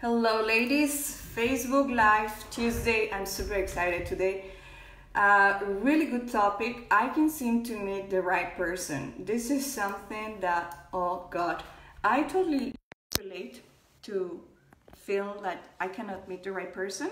Hello ladies, Facebook Live Tuesday. I'm super excited today. Really good topic. I can seem to meet the right person. This is something that, oh God, I totally relate to feel that I cannot meet the right person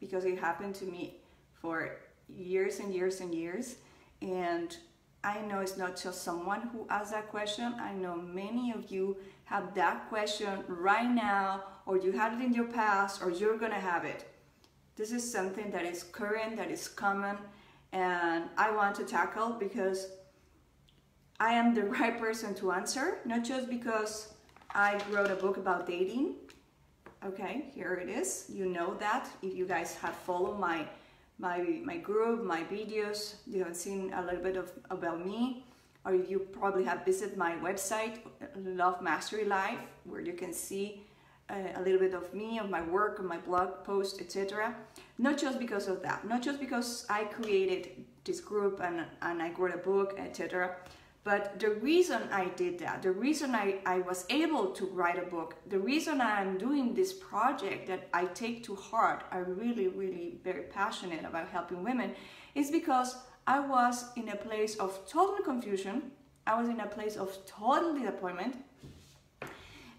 because it happened to me for years and years and years. And I know it's not just someone who asked that question. I know many of you have that question right now, or you had it in your past, or you're gonna have it. This is something that is current, that is common, and I want to tackle because I am the right person to answer, not just because I wrote a book about dating. Okay, here it is. You know that if you guys have followed my group, my videos, you have seen a little bit about me, or you probably have visited my website, Love Mastery Life, where you can see a little bit of me, of my work, of my blog post, etc. Not just because of that, not just because I created this group and I wrote a book, etc. But the reason I did that, the reason I was able to write a book, the reason I'm doing this project that I take to heart, I'm really very passionate about helping women, is because I was in a place of total confusion. I was in a place of total disappointment.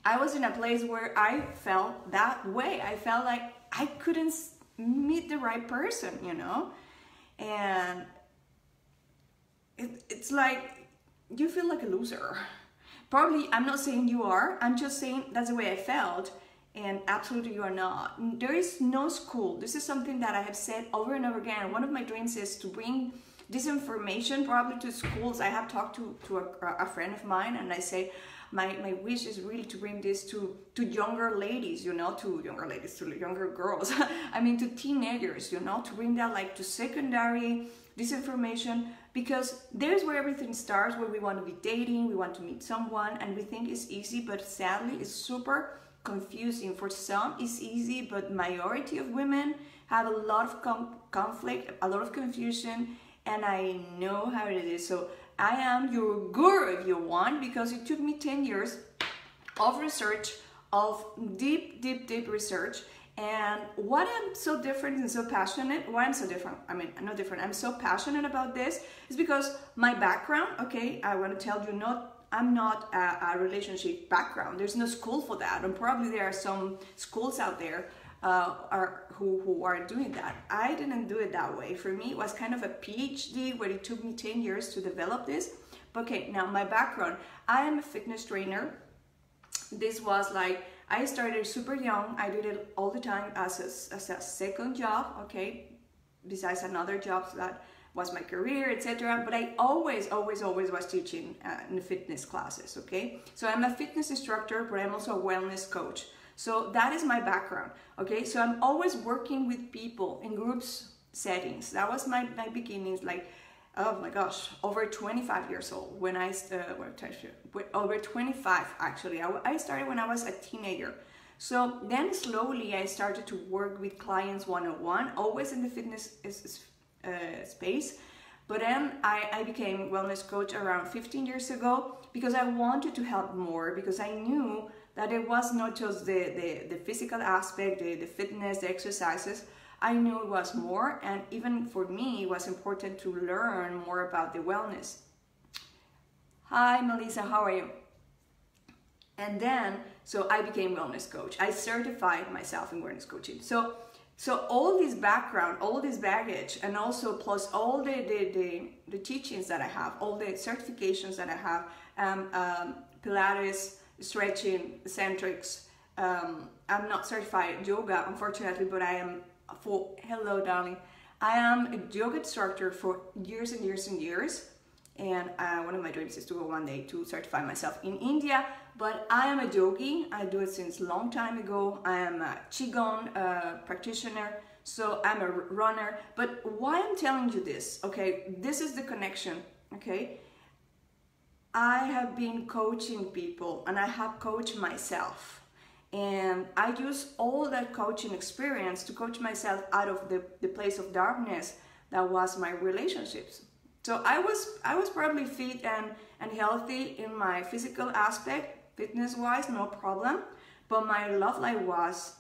I was in a place where I felt that way. I felt like I couldn't meet the right person, you know? And it's like, you feel like a loser. Probably, I'm not saying you are, I'm just saying that's the way I felt, and absolutely you are not. There is no school. This is something that I have said over and over again. One of my dreams is to bring this information probably to schools. I have talked to a friend of mine, and I say, my wish is really to bring this to younger ladies, you know, to younger girls. I mean, to teenagers, you know, to bring that like to secondary, this information, because there's where everything starts, where we want to be dating, we want to meet someone, and we think it's easy, but sadly it's super confusing. For some it's easy, but majority of women have a lot of conflict, a lot of confusion, and I know how it is. So I am your guru if you want, because it took me 10 years of research, of deep research. And what I'm so different and so passionate, why I'm so different, I mean, I'm not different, I'm so passionate about this is because my background, okay, I want to tell you, I'm not a relationship background. There's no school for that, and probably there are some schools out there who are doing that. I didn't do it that way. For me, it was kind of a PhD where it took me 10 years to develop this. But okay, now my background, I am a fitness trainer. This was like, I started super young. I did it all the time as a second job, okay, besides another job that was my career, etc. But I always was teaching in fitness classes, okay? So I'm a fitness instructor, but I'm also a wellness coach. So that is my background, okay? So I'm always working with people in groups settings. That was my beginnings, like, oh my gosh, over 25 years old when I over 25 actually. I started when I was a teenager. So then slowly I started to work with clients one-on-one, always in the fitness space. But then I became wellness coach around 15 years ago because I wanted to help more, because I knew that it was not just the physical aspect, the fitness, the exercises. I knew it was more, and even for me, it was important to learn more about the wellness. Hi, Melissa, how are you? And then, so I became wellness coach. I certified myself in wellness coaching. So all this background, all this baggage, and also plus all the teachings that I have, all the certifications that I have, Pilates, stretching, eccentrics. I'm not certified yoga, unfortunately, but I am hello darling, I am a yoga instructor for years and years and years, and one of my dreams is to go one day to certify myself in India. But I am a yogi. I do it since a long time ago. I am a qigong practitioner, so I'm a runner. But why I'm telling you this, okay, this is the connection, okay? I have been coaching people, and I have coached myself. And I use all that coaching experience to coach myself out of the place of darkness that was my relationships. So I was probably fit and healthy in my physical aspect, fitness-wise, no problem. but my love life was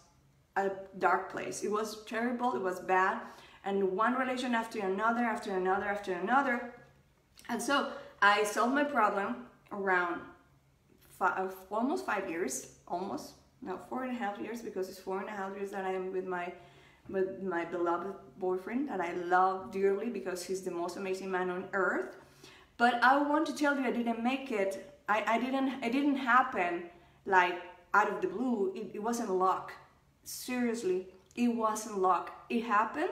a dark place. It was terrible, it was bad, and one relation after another, after another, after another. And so I solved my problem around almost 5 years, almost, no, 4.5 years, because it's 4.5 years that I am with my beloved boyfriend that I love dearly because he's the most amazing man on earth. But I want to tell you, I didn't make it. It didn't happen like out of the blue. It wasn't luck. Seriously, it wasn't luck. It happened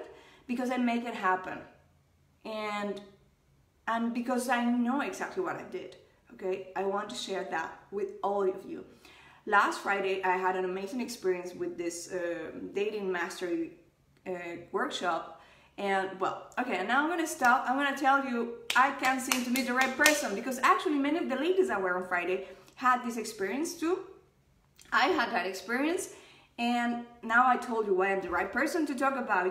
because I make it happen, and because I know exactly what I did. Okay, I want to share that with all of you. Last Friday, I had an amazing experience with this dating mastery workshop. And well, okay, now I'm gonna stop. I'm gonna tell you I can't seem to meet the right person, because actually many of the ladies that were on Friday had this experience too. I had that experience, and now I told you why I'm the right person to talk about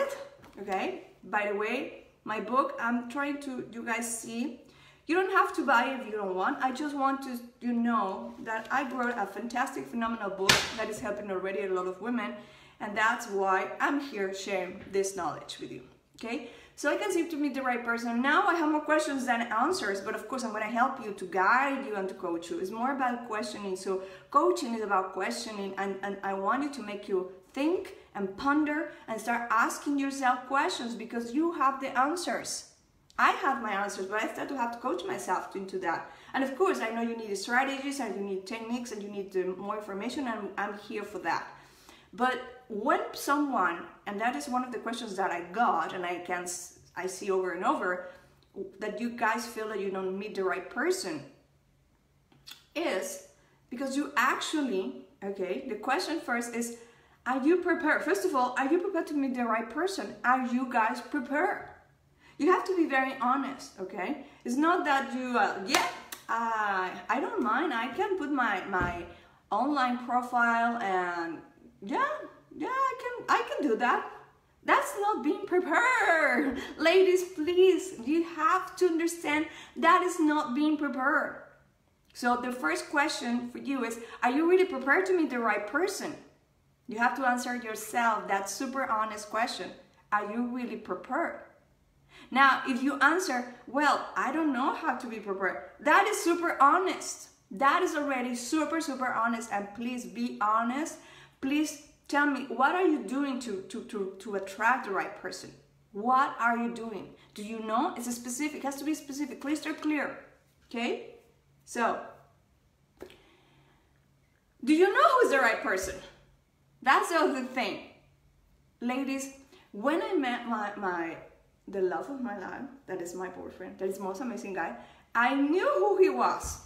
it. Okay, by the way, my book, I'm trying to, you guys see, you don't have to buy it if you don't want. I just want to, you know, that I wrote a fantastic, phenomenal book that is helping already a lot of women. And that's why I'm here sharing this knowledge with you, okay? So I can seem to meet the right person. Now I have more questions than answers, but of course I'm gonna help you, to guide you and to coach you. It's more about questioning. So coaching is about questioning, and I want you to make you think and ponder and start asking yourself questions, because you have the answers. I have my answers, but I start to have to coach myself into that. And of course, I know you need strategies and you need techniques and you need more information, and I'm here for that. But when someone, and that is one of the questions that I got, and I see over and over, that you guys feel that you don't meet the right person, is because you actually, okay, the question first is, are you prepared? First of all, are you prepared to meet the right person? Are you guys prepared? You have to be very honest, okay? It's not that you, I don't mind. I can put my online profile, and I can do that. That's not being prepared. Ladies, please, you have to understand that is not being prepared. So the first question for you is, are you really prepared to meet the right person? You have to answer yourself that super honest question. Are you really prepared? Now, if you answer, well, I don't know how to be prepared, that is super honest. That is already super, super honest. And please be honest. Please tell me, what are you doing to attract the right person? What are you doing? Do you know? It's a specific, it has to be specific, crystal clear. Okay? So, do you know who's the right person? That's the other thing. Ladies, when I met the love of my life, that is my boyfriend, that is the most amazing guy, I knew who he was.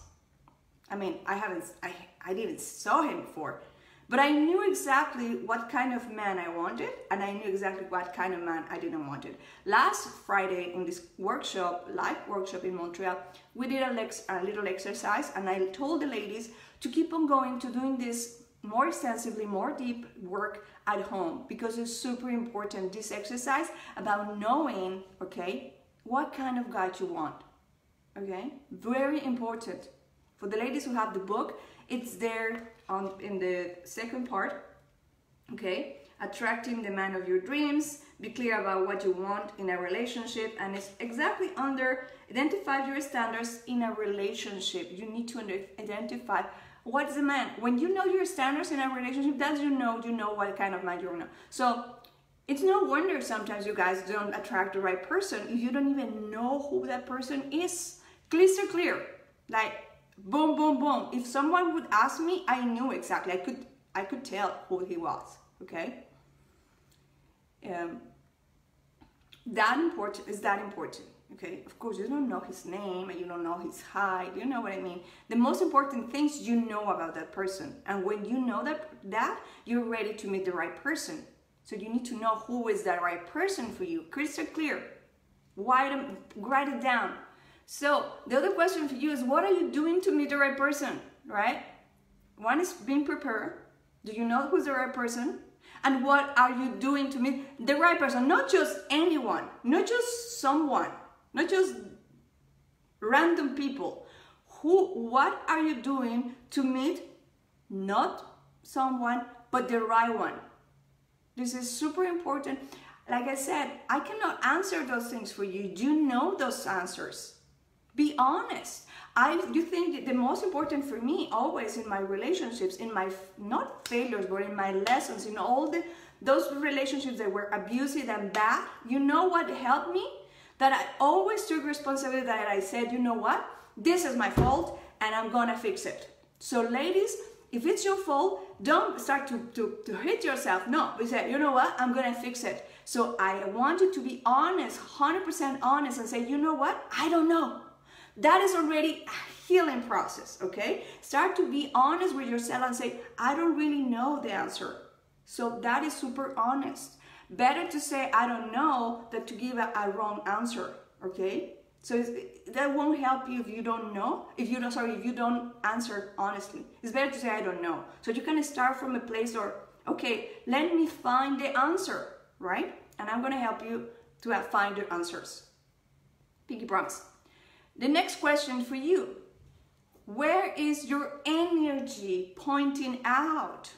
I mean, I didn't saw him before, but I knew exactly what kind of man I wanted, and I knew exactly what kind of man I didn't want. Last Friday in this workshop, live workshop in Montreal, we did a little exercise, and I told the ladies to keep on going to doing this more extensively, more deep work at home, because it's super important, this exercise about knowing, okay, what kind of guy you want, okay? Very important. For the ladies who have the book, it's there in the second part, okay? Attracting the man of your dreams, be clear about what you want in a relationship, and it's exactly under identify your standards in a relationship. You need to identify what's the man. When you know your standards in a relationship, that's you know what kind of man you want. So it's no wonder sometimes you guys don't attract the right person if you don't even know who that person is. Crystal clear, like boom, boom, boom. If someone would ask me, I knew exactly. I could tell who he was. Okay. That important is that important. Okay, of course, you don't know his name and you don't know his height, you know what I mean? The most important things you know about that person. And when you know that you're ready to meet the right person. So you need to know who is that right person for you. Crystal clear. Write it down. So the other question for you is, what are you doing to meet the right person, right? One is being prepared. Do you know who's the right person? And what are you doing to meet the right person? Not just anyone, not just someone. Not just random people. What are you doing to meet not someone, but the right one. This is super important. Like I said, I cannot answer those things for you. You know those answers. Be honest. You think that the most important for me always in my relationships, in my, not failures, but in my lessons, in all those relationships that were abusive and bad, you know what helped me? That I always took responsibility, that I said, you know what? This is my fault and I'm gonna fix it. So ladies, if it's your fault, don't start to hit yourself. No, we say, you know what? I'm gonna fix it. So I want you to be honest, 100% honest, and say, you know what? I don't know. That is already a healing process, okay? Start to be honest with yourself and say, I don't really know the answer. So that is super honest. Better to say, I don't know, than to give a wrong answer, okay? So that won't help you if you don't know, if you don't answer honestly. It's better to say, I don't know. So you can start from a place or, okay, let me find the answer, right? And I'm gonna help you to find the answers. Pinky promise. The next question for you, where is your energy pointing out?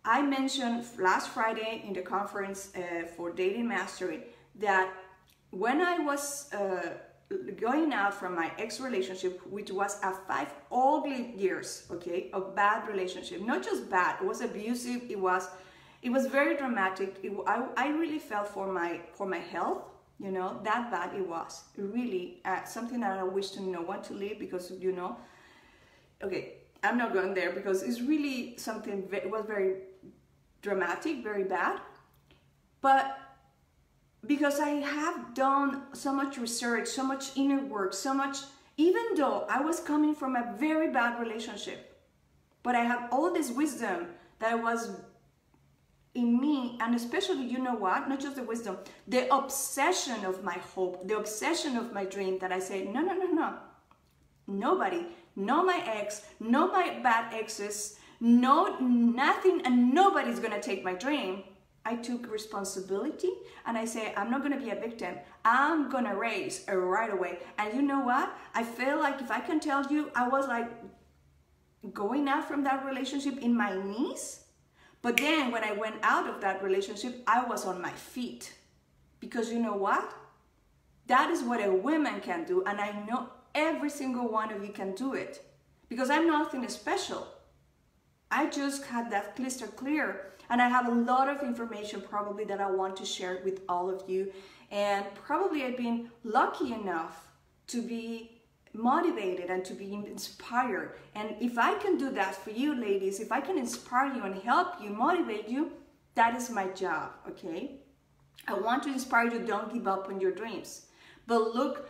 I mentioned last Friday in the conference for Dating Mastery that when I was going out from my ex-relationship, which was a 5 ugly years, okay, of bad relationship, not just bad, it was abusive, it was very dramatic. I really felt for my health, you know, that bad it was. Really something that I wish to no one to live, because, you know, okay, I'm not going there because it's really something, it was very dramatic, very bad. But because I have done so much research, so much inner work, so much, even though I was coming from a very bad relationship, but I have all this wisdom that was in me, and especially, you know what, not just the wisdom, the obsession of my hope, the obsession of my dream, that I say, no, nobody, no my ex, no my bad exes, no nothing, and nobody's gonna take my dream. I took responsibility and I say, I'm not gonna be a victim. I'm gonna raise right away. And you know what? I feel like, if I can tell you, I was like going out from that relationship in my knees. But then when I went out of that relationship, I was on my feet. Because you know what? That is what a woman can do. And I know every single one of you can do it. Because I'm nothing special. I just had that crystal clear. And I have a lot of information probably that I want to share with all of you. And probably I've been lucky enough to be motivated and to be inspired. And if I can do that for you ladies, if I can inspire you and help you, motivate you, that is my job, okay? I want to inspire you, don't give up on your dreams. But look,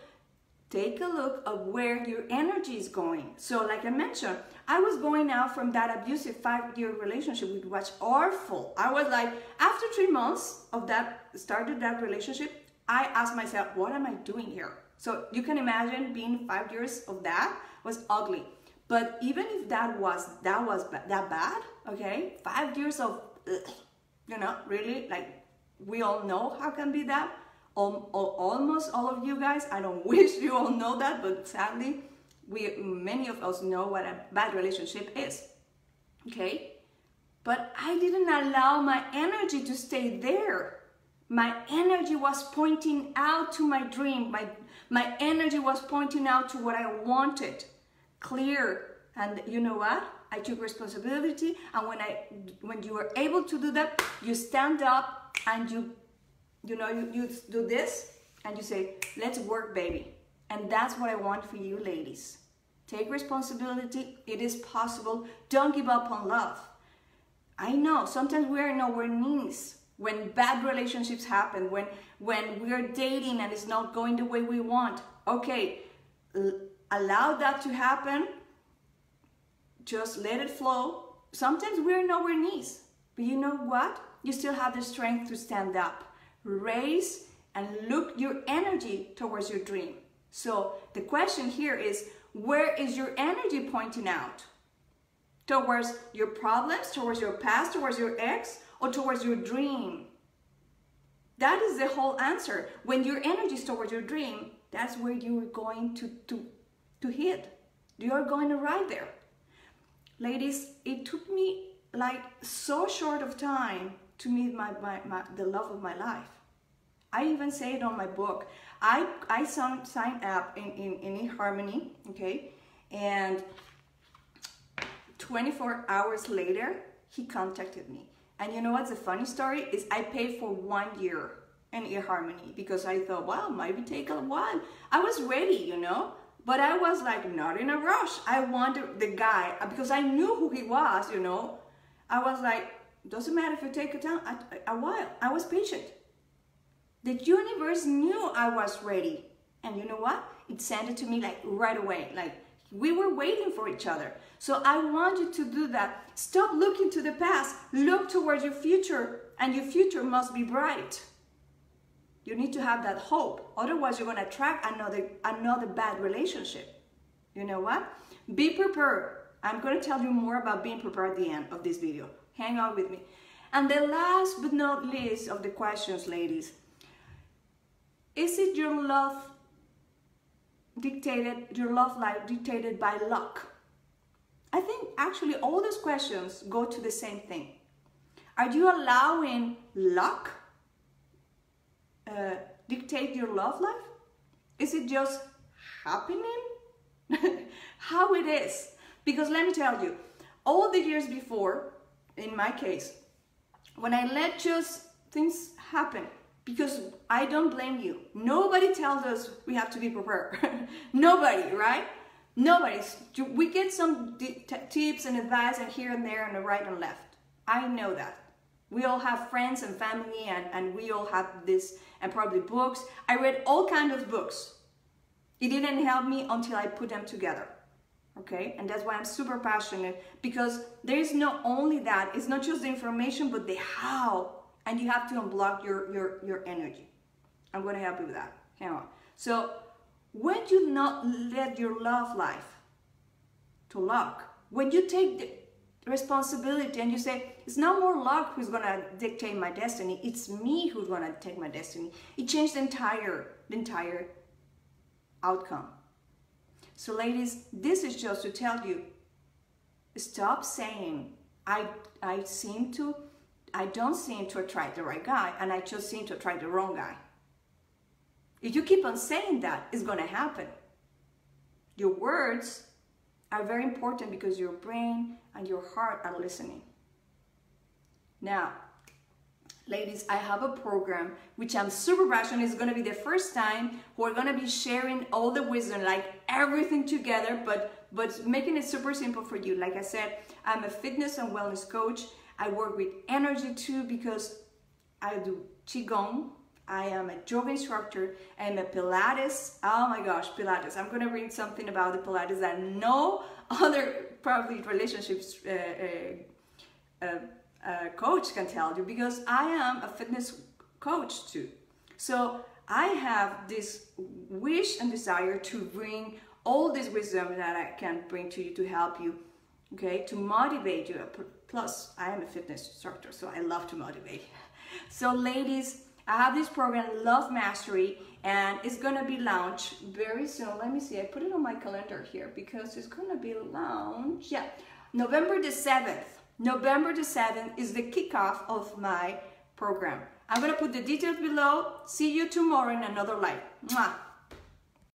take a look of where your energy is going. So like I mentioned, I was going out from that abusive 5-year relationship, which was awful. I was like, after 3 months of that, started that relationship, I asked myself, what am I doing here? So you can imagine being 5 years of that was ugly. But even if that was that bad, okay, 5 years of, you know, really, like, we all know how can be that. Almost all of you guys, I don't wish you all know that, but sadly, many of us know what a bad relationship is, okay? But I didn't allow my energy to stay there. My energy was pointing out to my dream. My energy was pointing out to what I wanted, clear. And you know what? I took responsibility. And when you are able to do that, you stand up and you do this and you say, let's work, baby. And that's what I want for you ladies. Take responsibility. It is possible. Don't give up on love. I know sometimes we're in our knees when bad relationships happen, when we're dating and it's not going the way we want. Okay, allow that to happen. Just let it flow. Sometimes we're in our knees, but you know what? You still have the strength to stand up. Raise and look your energy towards your dream. So the question here is, where is your energy pointing out? Towards your problems, towards your past, towards your ex, or towards your dream? That is the whole answer. When your energy is towards your dream, that's where you are going to hit. You are going to ride there. Ladies, it took me like so short of time to meet the love of my life. I even say it on my book. I signed up in eHarmony, okay? And 24 hours later, he contacted me. And you know what's the funny story is I paid for 1 year in eHarmony because I thought, wow, maybe take a while. I was ready, you know, but I was like not in a rush. I wanted the guy because I knew who he was, you know. I was like, doesn't matter if you take a while. I was patient. The universe knew I was ready. And you know what? It sent it to me like right away. Like we were waiting for each other. So I want you to do that. Stop looking to the past. Look towards your future. And your future must be bright. You need to have that hope. Otherwise, you're going to attract another bad relationship. You know what? Be prepared. I'm going to tell you more about being prepared at the end of this video. Hang on with me. And the last but not least of the questions, ladies. Is it your love life dictated by luck? I think actually all those questions go to the same thing. Are you allowing luck dictate your love life? Is it just happening? How it is? Because let me tell you, all the years before, in my case, when I let just things happen, because I don't blame you. Nobody tells us we have to be prepared. Nobody, right? Nobody. We get some tips and advice and here and there and the right and left. I know that. We all have friends and family and we all have this and probably books. I read all kinds of books. It didn't help me until I put them together. Okay? And that's why I'm super passionate, because there is not only that, it's not just the information, but the how. And you have to unblock your energy. I'm going to help you with that. Hang on. So when you not let your love life to luck, when you take the responsibility and you say, it's not more luck who's going to dictate my destiny, it's me who's going to take my destiny. It changed the entire outcome. So ladies, this is just to tell you, stop saying, I don't seem to attract the right guy and I just seem to attract the wrong guy. If you keep on saying that, it's going to happen. Your words are very important because your brain and your heart are listening. Now, ladies, I have a program which I'm super passionate. It's going to be the first time we're going to be sharing all the wisdom, like everything together, but making it super simple for you. Like I said, I'm a fitness and wellness coach. I work with energy too because I do Qigong. I am a yoga instructor. I'm a Pilates. Oh my gosh, Pilates. I'm going to read something about the Pilates that no other probably relationships coach can tell you, because I am a fitness coach too. So I have this wish and desire to bring all this wisdom that I can bring to you to help you, okay, to motivate you. Plus, I am a fitness instructor, so I love to motivate. So ladies, I have this program, Love Mastery, and it's going to be launched very soon. Let me see, I put it on my calendar here because it's going to be launched. Yeah, November the 7th. November the 7th is the kickoff of my program. I'm going to put the details below. See you tomorrow in another live. Mwah.